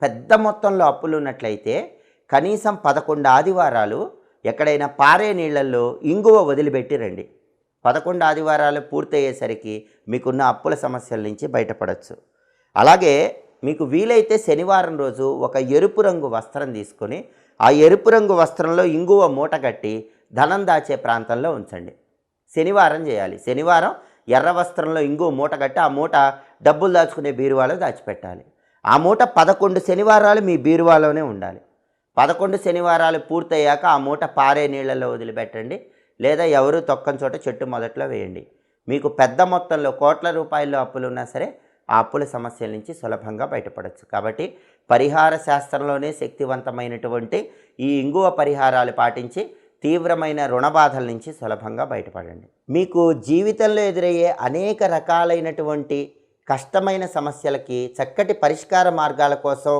పెద్ద మొత్తంలో అప్పులు ఉన్నట్లయితే కనీసం 11 ఆదివారాలు ఎక్కడైనా పారే నీళ్ళల్లో ఇంగువ వదిలిపెట్టి రండి. 11 ఆదివారాలు పూర్తయ్యేసరికి మీకున్న అప్పుల సమస్యల నుంచి బయటపడవచ్చు. అలాగే మీకు వీలైతే శనివారం రోజు ఒక ఎరుపు రంగు వస్త్రం తీసుకొని ఆ ఎరుపు రంగు వస్త్రంలో ఇంగువ మూట కట్టి ధనం దాచే ప్రాంతంలో ఉంచండి. శనివారం చేయాలి. శనివారం ఎర్ర వస్త్రంలో ఇంగువ మూట కట్టి ఆ మూట డబ్బులు దాచుకునే బీరువాలో దాచిపెట్టాలి. ఆ మూట 11 శనివారాలు మీ బీరువాలోనే ఉండాలి. 11 శనివారాలు పూర్తయ్యాక ఆ మూట పారే నీళ్ళలో వదిలిపెట్టండి, లేదా ఎవరు తొక్కని చోట చెట్టు మొదట్లో వేయండి. మీకు పెద్ద మొత్తంలో కోట్ల రూపాయల్లో అప్పులు ఉన్నా సరే ఆ అప్పుల సమస్యల నుంచి సులభంగా బయటపడవచ్చు. కాబట్టి పరిహార శాస్త్రంలోనే శక్తివంతమైనటువంటి ఈ ఇంగువ పరిహారాలు పాటించి తీవ్రమైన రుణబాధల నుంచి సులభంగా బయటపడండి. మీకు జీవితంలో ఎదురయ్యే అనేక రకాలైనటువంటి కష్టమైన సమస్యలకి చక్కటి పరిష్కార మార్గాల కోసం